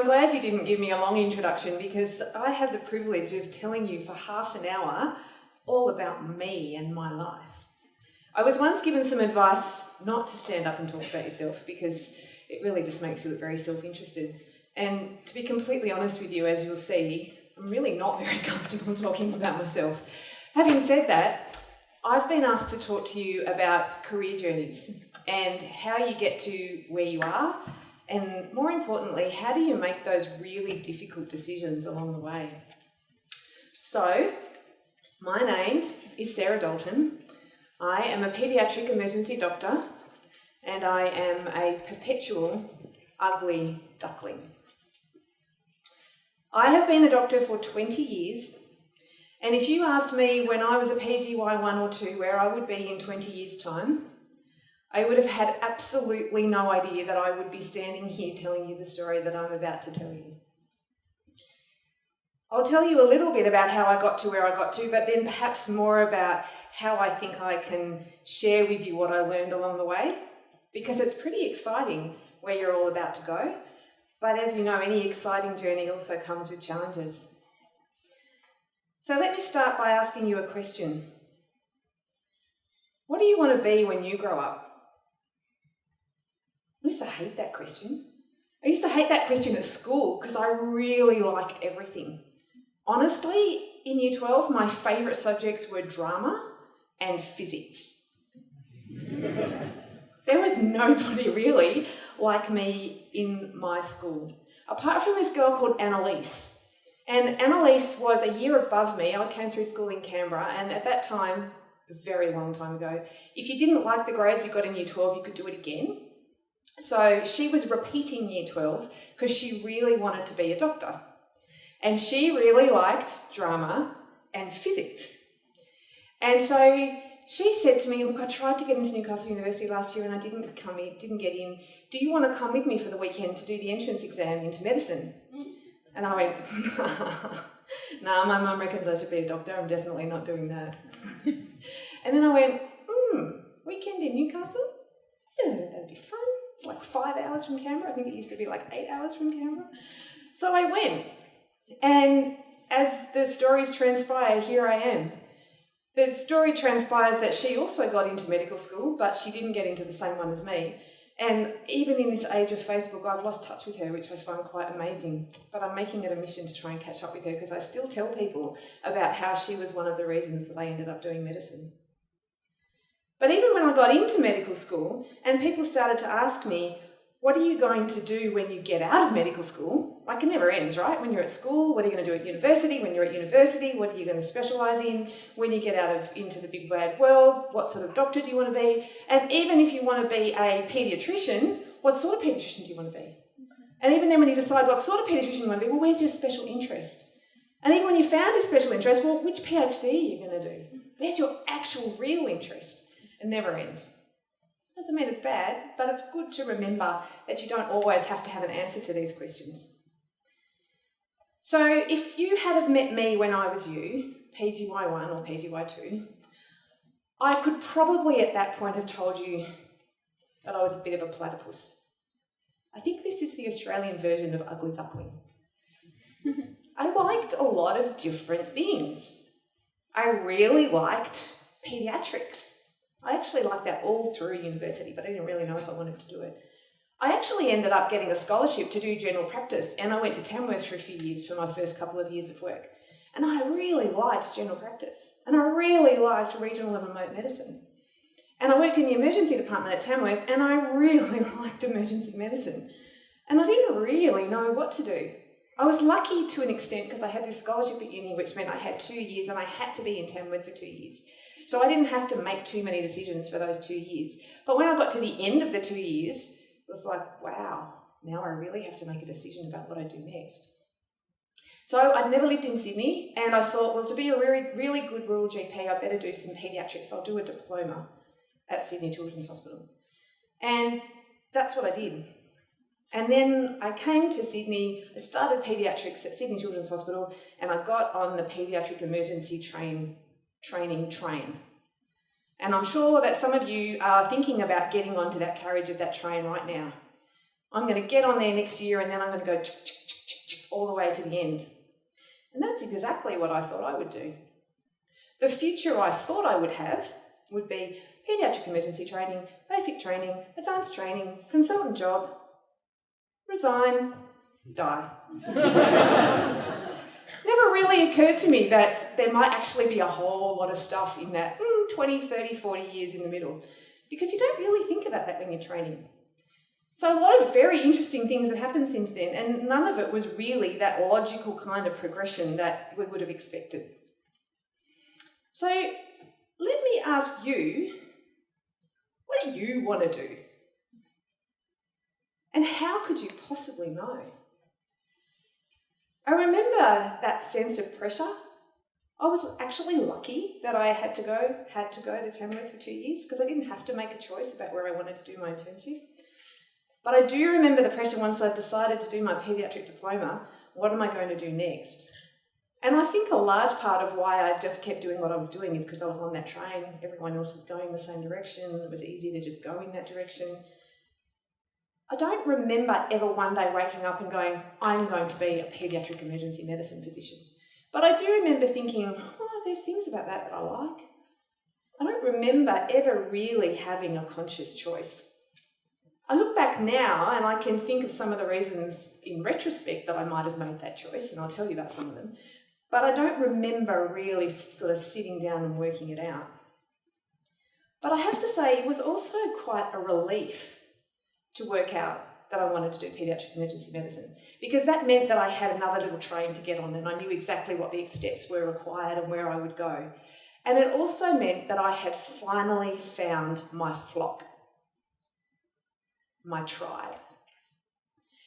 I'm glad you didn't give me a long introduction because I have the privilege of telling you for half an hour all about me and my life. I was once given some advice not to stand up and talk about yourself because it really just makes you look very self-interested. And to be completely honest with you, as you'll see, I'm really not very comfortable talking about myself. Having said that, I've been asked to talk to you about career journeys and how you get to where you are, and more importantly, how do you make those really difficult decisions along the way? So, my name is Sarah Dalton. I am a paediatric emergency doctor and I am a perpetual ugly duckling. I have been a doctor for 20 years, and if you asked me when I was a PGY 1 or 2 where I would be in 20 years' time, I would have had absolutely no idea that I would be standing here telling you the story that I'm about to tell you. I'll tell you a little bit about how I got to where I got to, but then perhaps more about how I think I can share with you what I learned along the way, because it's pretty exciting where you're all about to go. But as you know, any exciting journey also comes with challenges. So let me start by asking you a question. What do you want to be when you grow up? I used to hate that question. I used to hate that question at school because I really liked everything. Honestly, in Year 12, my favourite subjects were drama and physics. There was nobody really like me in my school, apart from this girl called Annalise. And Annalise was a year above me. I came through school in Canberra, and at that time, a very long time ago, if you didn't like the grades you got in Year 12, you could do it again. So she was repeating Year 12 because she really wanted to be a doctor. And she really liked drama and physics. And so she said to me, look, I tried to get into Newcastle University last year and I didn't get in. Do you want to come with me for the weekend to do the entrance exam into medicine? And I went, nah, my mum reckons I should be a doctor. I'm definitely not doing that. And then I went, weekend in Newcastle? Yeah, that'd be fun. It's like 5 hours from Canberra. I think it used to be like 8 hours from Canberra. So I went. And as the stories transpire, here I am. The story transpires that she also got into medical school, but she didn't get into the same one as me. And even in this age of Facebook, I've lost touch with her, which I find quite amazing. But I'm making it a mission to try and catch up with her because I still tell people about how she was one of the reasons that they ended up doing medicine. But even when I got into medical school and people started to ask me, what are you going to do when you get out of medical school? Like, it never ends, right? When you're at school, what are you going to do at university? When you're at university, what are you going to specialise in? When you get into the big bad world, what sort of doctor do you want to be? And even if you want to be a paediatrician, what sort of paediatrician do you want to be? And even then when you decide what sort of paediatrician you want to be, well, where's your special interest? And even when you found your special interest, well, which PhD are you going to do? Where's your actual real interest? It never ends. Doesn't mean it's bad, but it's good to remember that you don't always have to have an answer to these questions. So if you had have met me when I was you, PGY 1 or PGY 2, I could probably at that point have told you that I was a bit of a platypus. I think this is the Australian version of ugly duckling. I liked a lot of different things. I really liked paediatrics. I actually liked that all through university, but I didn't really know if I wanted to do it. I actually ended up getting a scholarship to do general practice, and I went to Tamworth for a few years for my first couple of years of work. And I really liked general practice, and I really liked regional and remote medicine. And I worked in the emergency department at Tamworth, and I really liked emergency medicine. And I didn't really know what to do. I was lucky to an extent because I had this scholarship at uni, which meant I had 2 years, and I had to be in Tamworth for 2 years. So I didn't have to make too many decisions for those 2 years. But when I got to the end of the 2 years, it was like, wow, now I really have to make a decision about what I do next. So I'd never lived in Sydney, and I thought, well, to be a really good rural GP, I better do some paediatrics. I'll do a diploma at Sydney Children's Hospital. And that's what I did. And then I came to Sydney, I started paediatrics at Sydney Children's Hospital, and I got on the paediatric emergency training train. And I'm sure that some of you are thinking about getting onto that carriage of that train right now. I'm going to get on there next year and then I'm going to go all the way to the end. And that's exactly what I thought I would do. The future I thought I would have would be paediatric emergency training, basic training, advanced training, consultant job, resign, die. Never really occurred to me that there might actually be a whole lot of stuff in that 20, 30, 40 years in the middle, because you don't really think about that when you're training. So a lot of very interesting things have happened since then, and none of it was really that logical kind of progression that we would have expected. So let me ask you, what do you want to do? And how could you possibly know? I remember that sense of pressure. I was actually lucky that I had to go to Tamworth for 2 years, because I didn't have to make a choice about where I wanted to do my internship. But I do remember the pressure once I decided to do my paediatric diploma. What am I going to do next? And I think a large part of why I just kept doing what I was doing is because I was on that train. Everyone else was going the same direction. It was easy to just go in that direction. I don't remember ever one day waking up and going, I'm going to be a paediatric emergency medicine physician. But I do remember thinking, oh, there's things about that I like. I don't remember ever really having a conscious choice. I look back now and I can think of some of the reasons in retrospect that I might have made that choice, and I'll tell you about some of them. But I don't remember really sort of sitting down and working it out. But I have to say, it was also quite a relief to work out that I wanted to do paediatric emergency medicine, because that meant that I had another little train to get on and I knew exactly what the steps were required and where I would go. And it also meant that I had finally found my flock, my tribe.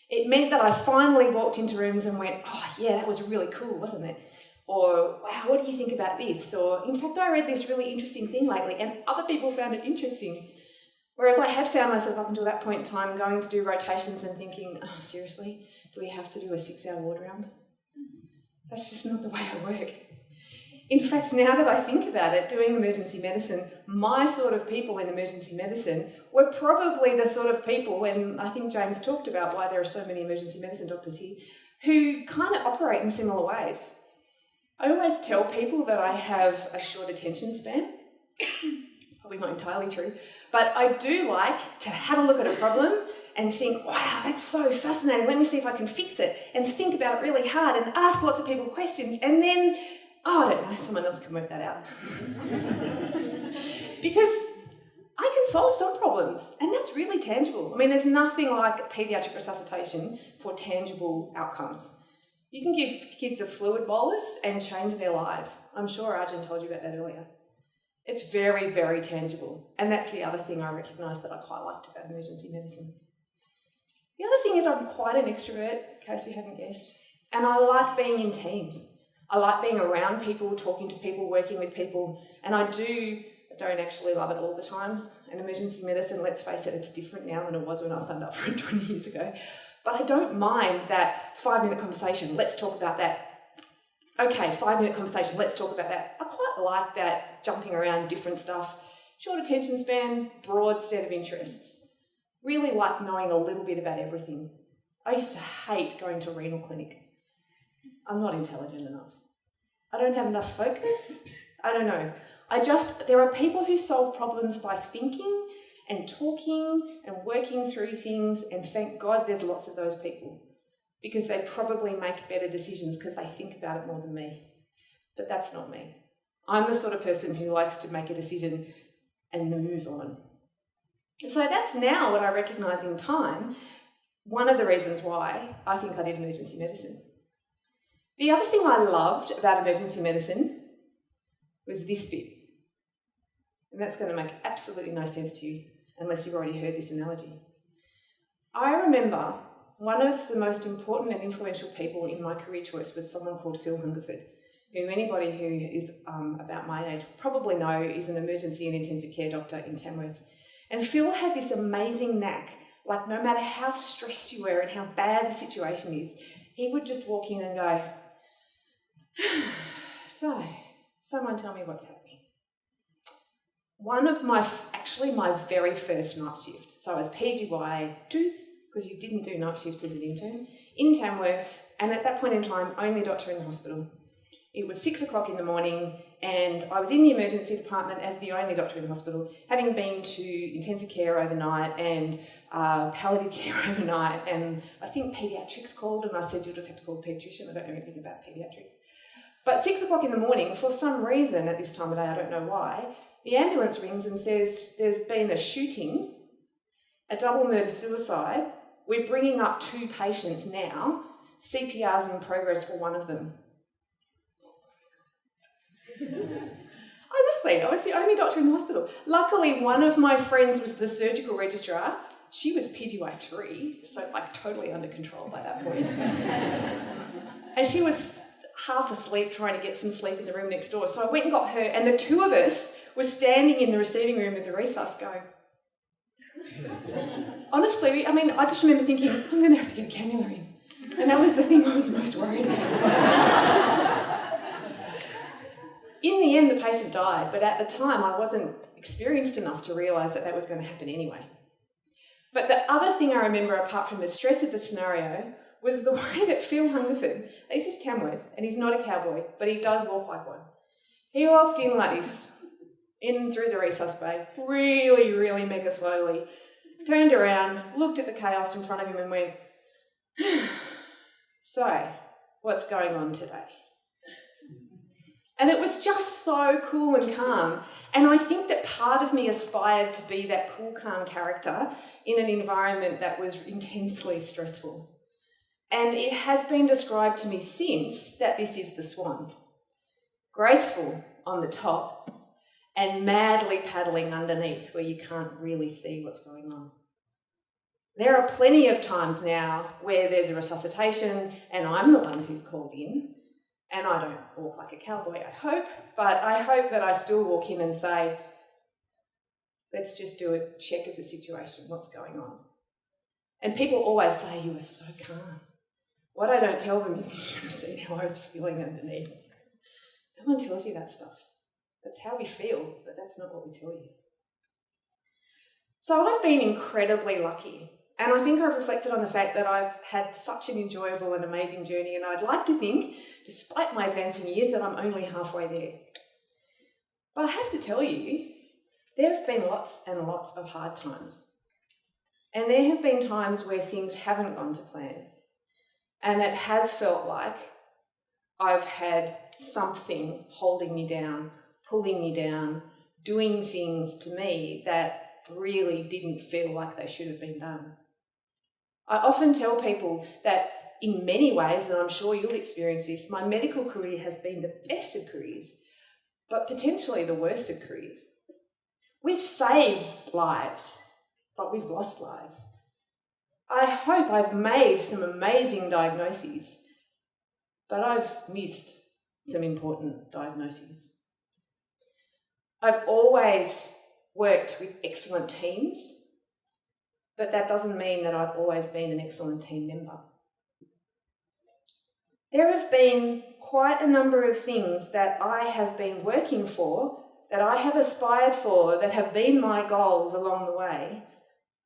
It meant that I finally walked into rooms and went, oh yeah, that was really cool, wasn't it? Or, wow, what do you think about this? Or, in fact, I read this really interesting thing lately and other people found it interesting. Whereas I had found myself up until that point in time going to do rotations and thinking, oh, seriously, do we have to do a 6-hour ward round? That's just not the way I work. In fact, now that I think about it, doing emergency medicine, my sort of people in emergency medicine were probably the sort of people, and I think James talked about why there are so many emergency medicine doctors here, who kind of operate in similar ways. I always tell people that I have a short attention span. It's probably not entirely true, but I do like to have a look at a problem and think, wow, that's so fascinating, let me see if I can fix it, and think about it really hard and ask lots of people questions, and then, oh, I don't know, someone else can work that out. Because I can solve some problems, and that's really tangible. I mean, there's nothing like paediatric resuscitation for tangible outcomes. You can give kids a fluid bolus and change their lives. I'm sure Arjun told you about that earlier. It's very, very tangible. And that's the other thing I recognise that I quite liked about emergency medicine. The other thing is I'm quite an extrovert, in case you hadn't guessed. And I like being in teams. I like being around people, talking to people, working with people. And I don't actually love it all the time. And emergency medicine, let's face it, it's different now than it was when I signed up for it 20 years ago. But I don't mind that 5-minute conversation, let's talk about that. Okay, 5-minute conversation, let's talk about that. I quite like that, jumping around different stuff. Short attention span, broad set of interests. Really like knowing a little bit about everything. I used to hate going to a renal clinic. I'm not intelligent enough. I don't have enough focus. I don't know. There are people who solve problems by thinking and talking and working through things, and thank God there's lots of those people, because they probably make better decisions because they think about it more than me. But that's not me. I'm the sort of person who likes to make a decision and move on. So that's now what I recognise in time, one of the reasons why I think I did emergency medicine. The other thing I loved about emergency medicine was this bit. And that's going to make absolutely no sense to you unless you've already heard this analogy. I remember one of the most important and influential people in my career choice was someone called Phil Hungerford, who anybody who is about my age probably know is an emergency and intensive care doctor in Tamworth. And Phil had this amazing knack, like no matter how stressed you were and how bad the situation is, he would just walk in and go, so, someone tell me what's happening. One of my very first night shift, so I was PGY 2, because you didn't do night shifts as an intern. in Tamworth, and at that point in time, only doctor in the hospital. It was 6 o'clock in the morning, and I was in the emergency department as the only doctor in the hospital, having been to intensive care overnight and palliative care overnight, and I think paediatrics called, and I said, you'll just have to call a paediatrician, I don't know anything about paediatrics. But 6 o'clock in the morning, for some reason at this time of day, I don't know why, the ambulance rings and says there's been a shooting, a double murder-suicide. We're bringing up 2 patients now. CPR's in progress for one of them. Honestly, I was the only doctor in the hospital. Luckily, one of my friends was the surgical registrar. She was PGY 3, so like totally under control by that point. And she was half asleep trying to get some sleep in the room next door. So I went and got her, and the 2 of us were standing in the receiving room of the resus going, honestly, I mean, I just remember thinking, I'm going to have to get a cannula in. And that was the thing I was most worried about. In the end, the patient died, but at the time I wasn't experienced enough to realise that that was going to happen anyway. But the other thing I remember, apart from the stress of the scenario, was the way that Phil Hungerford, this is Tamworth, and he's not a cowboy, but he does walk like one. He walked in like this, in through the resus bay, really, really mega slowly, turned around, looked at the chaos in front of him and went, so, what's going on today? And it was just so cool and calm. And I think that part of me aspired to be that cool, calm character in an environment that was intensely stressful. And it has been described to me since that this is the swan. Graceful on the top and madly paddling underneath where you can't really see what's going on. There are plenty of times now where there's a resuscitation and I'm the one who's called in. And I don't walk like a cowboy, I hope, but I hope that I still walk in and say, let's just do a check of the situation, what's going on. And people always say, you were so calm. What I don't tell them is you should have seen how I was feeling underneath. No one tells you that stuff. That's how we feel, but that's not what we tell you. So I've been incredibly lucky. And I think I've reflected on the fact that I've had such an enjoyable and amazing journey, and I'd like to think, despite my advancing years, that I'm only halfway there. But I have to tell you, there have been lots and lots of hard times. And there have been times where things haven't gone to plan. And it has felt like I've had something holding me down, pulling me down, doing things to me that really didn't feel like they should have been done. I often tell people that in many ways, and I'm sure you'll experience this, my medical career has been the best of careers, but potentially the worst of careers. We've saved lives, but we've lost lives. I hope I've made some amazing diagnoses, but I've missed some important diagnoses. I've always worked with excellent teams, but that doesn't mean that I've always been an excellent team member. There have been quite a number of things that I have been working for, that I have aspired for, that have been my goals along the way,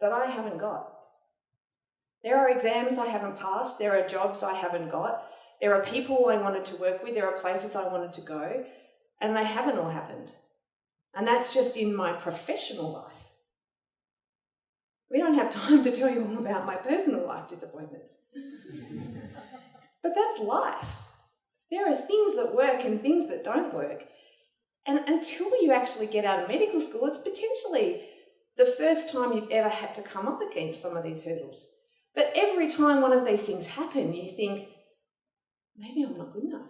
that I haven't got. There are exams I haven't passed, there are jobs I haven't got, there are people I wanted to work with, there are places I wanted to go, and they haven't all happened. And that's just in my professional life. We don't have time to tell you all about my personal life disappointments. But that's life. There are things that work and things that don't work. And until you actually get out of medical school, it's potentially the first time you've ever had to come up against some of these hurdles. But every time one of these things happen, you think, maybe I'm not good enough.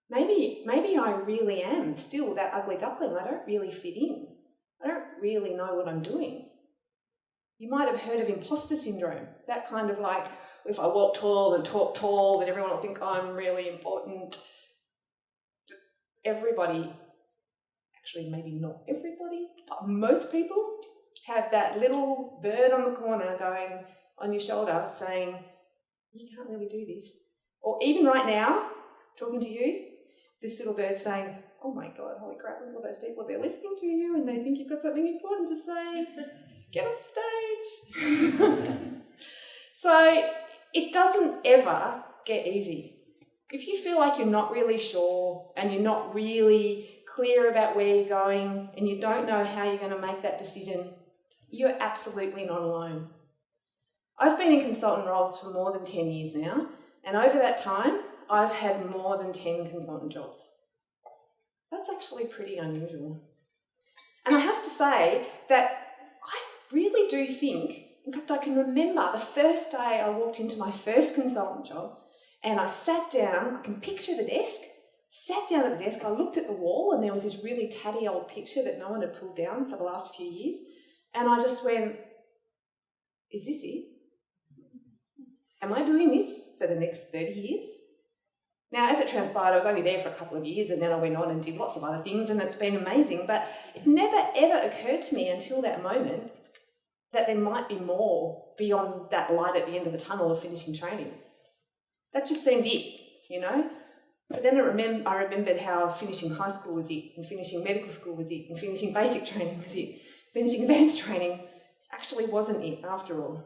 Maybe I really am still that ugly duckling. I don't really fit in. I don't really know what I'm doing. You might have heard of imposter syndrome, that kind of like, if I walk tall and talk tall, then everyone will think I'm really important. Everybody, actually maybe not everybody, but most people have that little bird on the corner going on your shoulder saying, you can't really do this. Or even right now, talking to you, this little bird saying, oh my God, holy crap, look at all those people, they're listening to you and they think you've got something important to say. Get off the stage. So it doesn't ever get easy. If you feel like you're not really sure and you're not really clear about where you're going and you don't know how you're going to make that decision, you're absolutely not alone. I've been in consultant roles for more than 10 years now, and over that time, I've had more than 10 consultant jobs. That's actually pretty unusual. And I have to say that I really do think, in fact, I can remember the first day I walked into my first consultant job and I sat down, I can picture the desk, sat down at the desk, I looked at the wall and there was this really tatty old picture that no one had pulled down for the last few years, and I just went, is this it? Am I doing this for the next 30 years? Now, as it transpired, I was only there for a couple of years and then I went on and did lots of other things and it's been amazing, but it never ever occurred to me until that moment that there might be more beyond that light at the end of the tunnel of finishing training. That just seemed it, you know? But then I remembered how finishing high school was it, and finishing medical school was it, and finishing basic training was it, finishing advanced training actually wasn't it after all.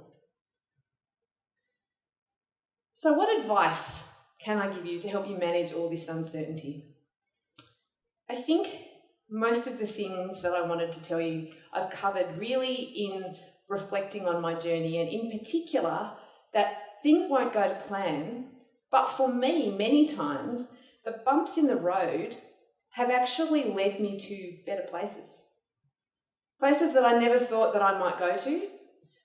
So what advice can I give you to help you manage all this uncertainty? I think most of the things that I wanted to tell you I've covered really in reflecting on my journey, and in particular that things won't go to plan, but for me, many times, the bumps in the road have actually led me to better places. Places that I never thought that I might go to,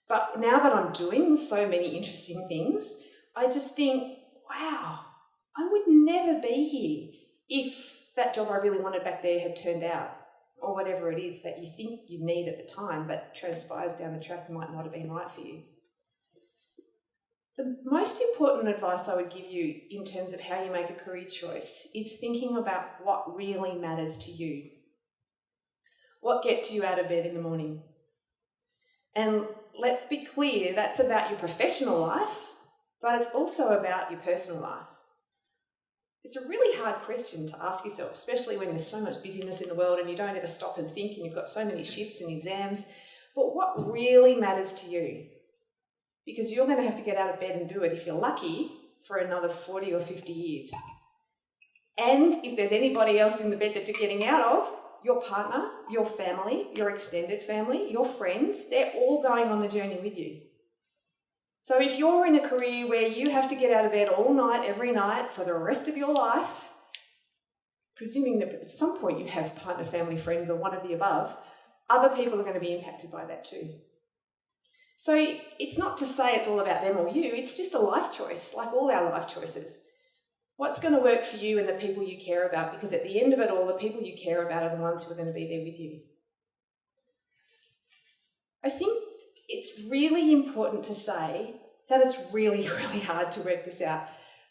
but now that I'm doing so many interesting things, I just think, wow, I would never be here if that job I really wanted back there had turned out, or whatever it is that you think you need at the time but transpires down the track might not have been right for you. The most important advice I would give you in terms of how you make a career choice is thinking about what really matters to you. What gets you out of bed in the morning? And let's be clear, that's about your professional life, but it's also about your personal life. It's a really hard question to ask yourself, especially when there's so much busyness in the world and you don't ever stop and think and you've got so many shifts and exams. But what really matters to you? Because you're going to have to get out of bed and do it, if you're lucky, for another 40 or 50 years. And if there's anybody else in the bed that you're getting out of, your partner, your family, your extended family, your friends, they're all going on the journey with you. So if you're in a career where you have to get out of bed all night, every night, for the rest of your life, presuming that at some point you have partner, family, friends, or one of the above, other people are going to be impacted by that too. So it's not to say it's all about them or you, it's just a life choice, like all our life choices. What's going to work for you and the people you care about? Because at the end of it all, the people you care about are the ones who are going to be there with you. I think it's really important to say that it's really, really hard to work this out.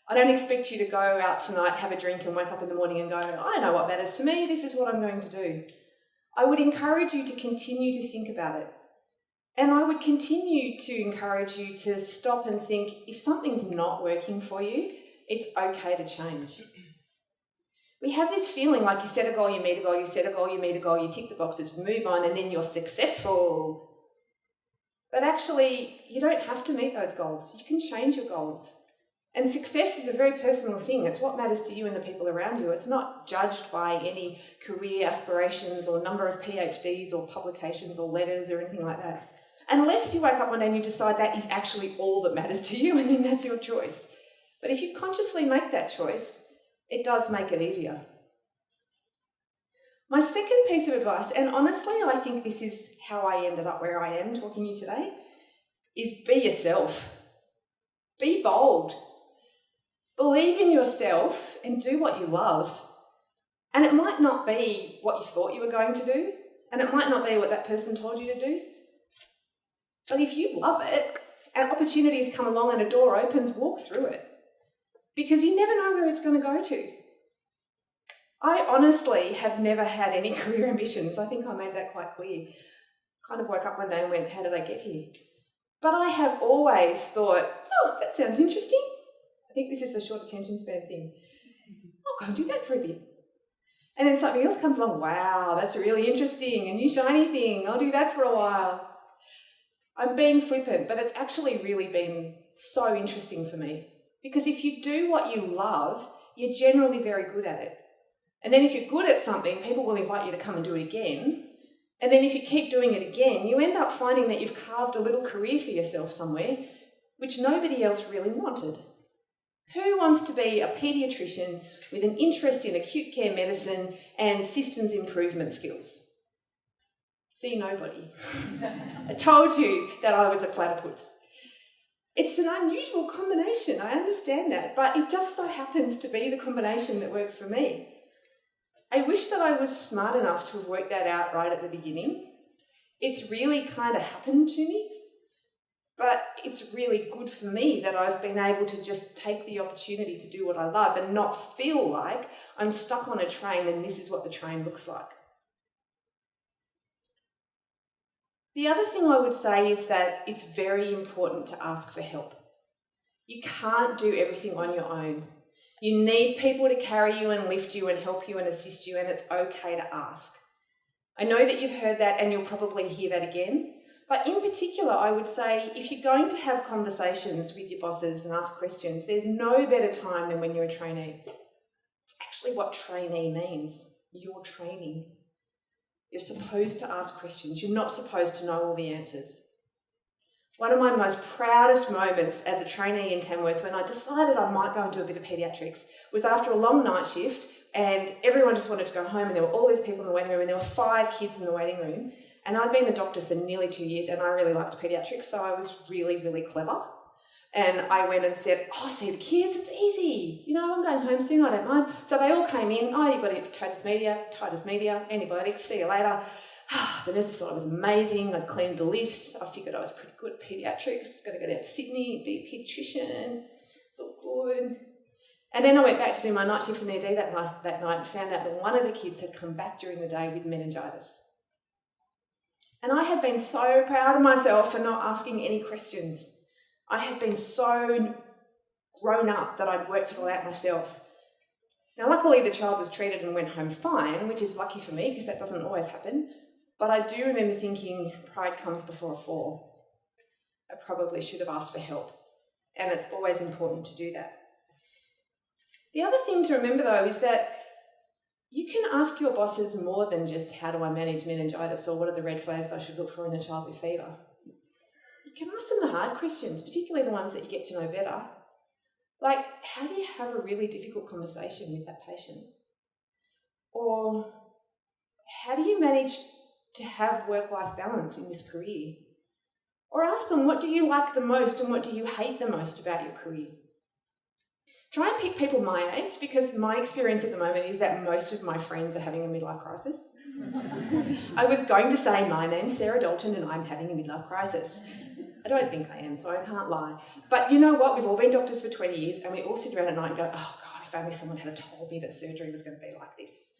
I don't expect you to go out tonight, have a drink and wake up in the morning and go, I know what matters to me, this is what I'm going to do. I would encourage you to continue to think about it. And I would continue to encourage you to stop and think, if something's not working for you, it's okay to change. We have this feeling like you set a goal, you meet a goal, you set a goal, you meet a goal, you tick the boxes, you move on, and then you're successful. But actually, you don't have to meet those goals. You can change your goals. And success is a very personal thing. It's what matters to you and the people around you. It's not judged by any career aspirations or number of PhDs or publications or letters or anything like that. Unless you wake up one day and you decide that is actually all that matters to you, and then that's your choice. But if you consciously make that choice, it does make it easier. My second piece of advice, and honestly I think this is how I ended up where I am talking to you today, is be yourself. Be bold. Believe in yourself and do what you love. And it might not be what you thought you were going to do, and it might not be what that person told you to do. But if you love it and opportunities come along and a door opens, walk through it. Because you never know where it's going to go to. I honestly have never had any career ambitions. I think I made that quite clear. Kind of woke up one day and went, how did I get here? But I have always thought, oh, that sounds interesting. I think this is the short attention span thing. I'll go and do that for a bit. And then something else comes along, wow, that's really interesting, a new shiny thing, I'll do that for a while. I'm being flippant, but it's actually really been so interesting for me. Because if you do what you love, you're generally very good at it. And then if you're good at something, people will invite you to come and do it again. And then if you keep doing it again, you end up finding that you've carved a little career for yourself somewhere, which nobody else really wanted. Who wants to be a paediatrician with an interest in acute care medicine and systems improvement skills? See, nobody. I told you that I was a platypus. It's an unusual combination, I understand that, but it just so happens to be the combination that works for me. I wish that I was smart enough to have worked that out right at the beginning. It's really kind of happened to me, but it's really good for me that I've been able to just take the opportunity to do what I love and not feel like I'm stuck on a train and this is what the train looks like. The other thing I would say is that it's very important to ask for help. You can't do everything on your own. You need people to carry you and lift you and help you and assist you, and it's okay to ask. I know that you've heard that and you'll probably hear that again, but in particular, I would say if you're going to have conversations with your bosses and ask questions, there's no better time than when you're a trainee. It's actually what trainee means. You're training. You're supposed to ask questions. You're not supposed to know all the answers. One of my most proudest moments as a trainee in Tamworth when I decided I might go and do a bit of paediatrics was after a long night shift and everyone just wanted to go home and there were all these people in the waiting room and there were 5 kids in the waiting room, and I'd been a doctor for nearly 2 years and I really liked paediatrics, so I was really, really clever. And I went and said, see the kids, it's easy. I'm going home soon, I don't mind. So they all came in, you've got titus media, antibiotics, see you later. The nurses thought I was amazing. I'd cleaned the list. I figured I was pretty good at paediatrics. I was going to go down to Sydney and be a paediatrician. It's all good. And then I went back to do my night shift in ED that night and found out that one of the kids had come back during the day with meningitis. And I had been so proud of myself for not asking any questions. I had been so grown up that I'd worked it all out myself. Now, luckily, the child was treated and went home fine, which is lucky for me because that doesn't always happen. But I do remember thinking, pride comes before a fall. I probably should have asked for help, and it's always important to do that. The other thing to remember, though, is that you can ask your bosses more than just how do I manage meningitis or what are the red flags I should look for in a child with fever. You can ask them the hard questions, particularly the ones that you get to know better. Like, how do you have a really difficult conversation with that patient? Or how do you manage to have work-life balance in this career? Or ask them, what do you like the most and what do you hate the most about your career? Try and pick people my age, because my experience at the moment is that most of my friends are having a midlife crisis. I was going to say, my name's Sarah Dalton and I'm having a midlife crisis. I don't think I am, so I can't lie. But you know what? We've all been doctors for 20 years and we all sit around at night and go, oh God, if only someone had told me that surgery was going to be like this.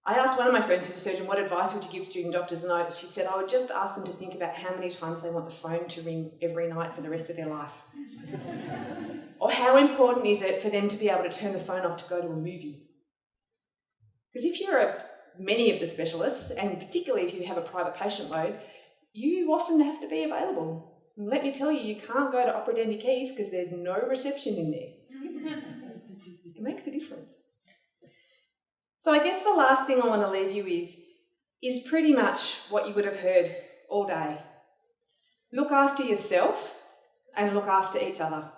I asked one of my friends who's a surgeon, what advice would you give to junior doctors? And she said, I would just ask them to think about how many times they want the phone to ring every night for the rest of their life. Or how important is it for them to be able to turn the phone off to go to a movie? Because if you're many of the specialists, and particularly if you have a private patient load, you often have to be available. And let me tell you, you can't go to Opera Dendy Keys because there's no reception in there. It makes a difference. So I guess the last thing I want to leave you with is pretty much what you would have heard all day. Look after yourself and look after each other.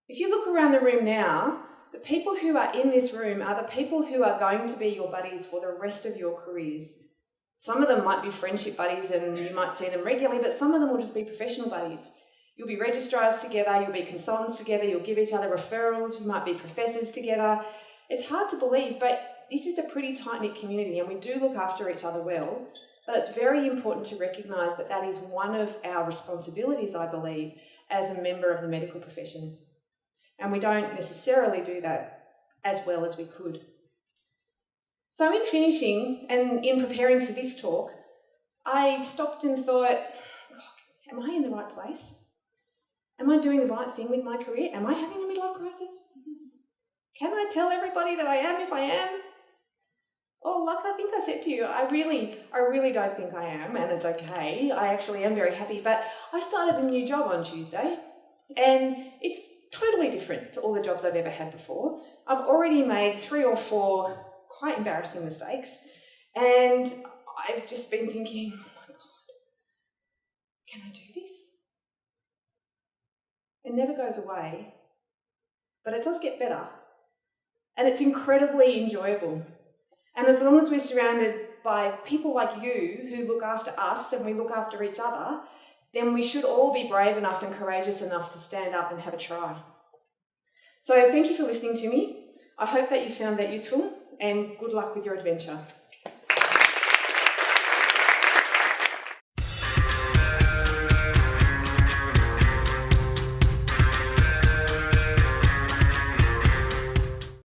If you look around the room now, the people who are in this room are the people who are going to be your buddies for the rest of your careers. Some of them might be friendship buddies and you might see them regularly, but some of them will just be professional buddies. You'll be registrars together, you'll be consultants together, you'll give each other referrals, you might be professors together. It's hard to believe, but this is a pretty tight-knit community and we do look after each other well, but it's very important to recognise that that is one of our responsibilities, I believe, as a member of the medical profession. And we don't necessarily do that as well as we could. So in finishing and in preparing for this talk, I stopped and thought, am I in the right place? Am I doing the right thing with my career? Am I having a midlife crisis? Can I tell everybody that I am if I am? Oh, like I think I said to you, I really don't think I am, and it's okay. I actually am very happy, but I started a new job on Tuesday, and it's totally different to all the jobs I've ever had before. I've already made 3 or 4 quite embarrassing mistakes, and I've just been thinking, oh my God, can I do this? It never goes away, but it does get better, and it's incredibly enjoyable. And as long as we're surrounded by people like you who look after us and we look after each other, then we should all be brave enough and courageous enough to stand up and have a try. So thank you for listening to me. I hope that you found that useful, and good luck with your adventure.